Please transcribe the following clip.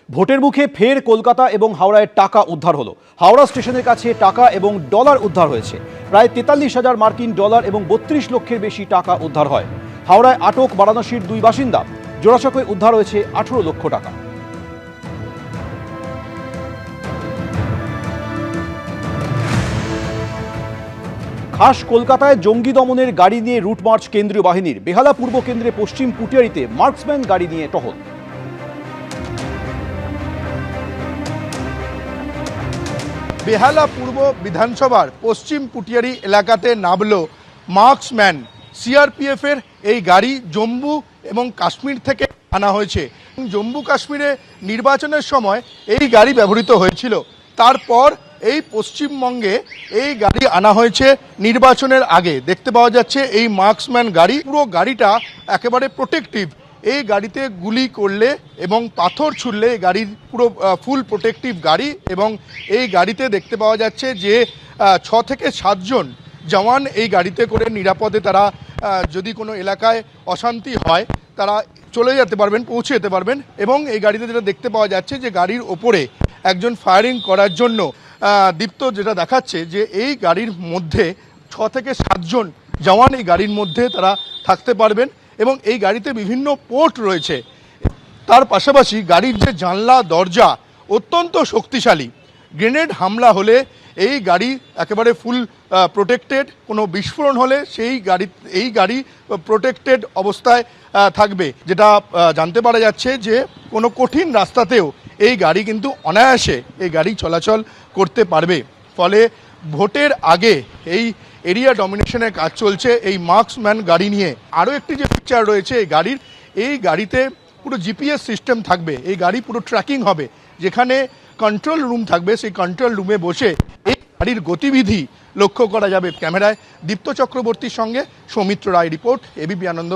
ভোটের মুখে ফের কলকাতা এবং হাওড়ায় টাকা উদ্ধার হলো। হাওড়া স্টেশনের কাছে টাকা এবং ডলার উদ্ধার হয়েছে। প্রায় 43,000 মার্কিন ডলার এবং 32 লক্ষের বেশি টাকা উদ্ধার হয়। হাওড়ায় আটক বারাণসীর 2 বাসিন্দা। জোড়াসাঁকোয় উদ্ধার হয়েছে 18 লক্ষ টাকা। খাস কলকাতায় জঙ্গি দমনের গাড়ি নিয়ে রুট মার্চ কেন্দ্রীয় বাহিনীর। বেহালা পূর্ব কেন্দ্রে পশ্চিম পুটিয়ারিতে মার্কসম্যান গাড়ি নিয়ে টহল। বেহালা পূর্ব বিধানসভার পশ্চিম পুটিয়ারি এলাকাতে নামল মার্কসম্যান। সিআরপিএফের এই গাড়ি জম্মু এবং কাশ্মীর থেকে আনা হয়েছে। জম্মু কাশ্মীরে নির্বাচনের সময় এই গাড়ি ব্যবহৃত হয়েছিল। তারপর এই পশ্চিমবঙ্গে এই গাড়ি আনা হয়েছে নির্বাচনের আগে। দেখতে পাওয়া যাচ্ছে এই মার্কসম্যান গাড়ি, পুরো গাড়িটা একেবারে প্রোটেক্টিভ। এই গাড়িতে গুলি করলে এবং পাথর ছুড়লে গাড়ির পুরো ফুল প্রোটেক্টিভ গাড়ি। এবং এই গাড়িতে দেখতে পাওয়া যাচ্ছে যে 6 থেকে 7 জন জওয়ান এই গাড়িতে করে নিরাপদে তারা যদি কোনো এলাকায় অশান্তি হয় তারা চলে যেতে পারবেন, পৌঁছে যেতে পারবেন। এবং এই গাড়িতে যেটা দেখতে পাওয়া যাচ্ছে যে গাড়ির ওপরে একজন ফায়ারিং করার জন্য দীপ্ত যেটা দেখাচ্ছে যে এই গাড়ির মধ্যে 6 থেকে 7 জন জওয়ান এই গাড়ির মধ্যে তারা থাকতে পারবেন। এবং এই গাড়িতে বিভিন্ন পোর্ট রয়েছে। তার পাশাপাশি গাড়ির যে জানলা দরজা অত্যন্ত শক্তিশালী। গ্রেনেড হামলা হলে এই গাড়ি একেবারে ফুল প্রোটেক্টেড। কোনো বিস্ফোরণ হলে এই গাড়ি প্রোটেক্টেড অবস্থায় থাকবে। যেটা জানতে পারা যাচ্ছে যে কোনো কঠিন রাস্তাতেও এই গাড়ি কিন্তু অনায়াসে এই গাড়ি চলাচল করতে পারবে। ফলে ভোটের আগে এই এরিয়া ডমিনেশনের কাজ চলছে এই মার্কসম্যান গাড়ি নিয়ে। আরও একটি যে ফিচার রয়েছে এই গাড়িতে পুরো জিপিএস সিস্টেম থাকবে। এই গাড়ি পুরো ট্র্যাকিং হবে। যেখানে কন্ট্রোল রুম থাকবে, সেই কন্ট্রোল রুমে বসে এই গাড়ির গতিবিধি লক্ষ্য করা যাবে। ক্যামেরায় দীপ্ত চক্রবর্তীর সঙ্গে সৌমিত্র রায়, রিপোর্ট এবিপি আনন্দ,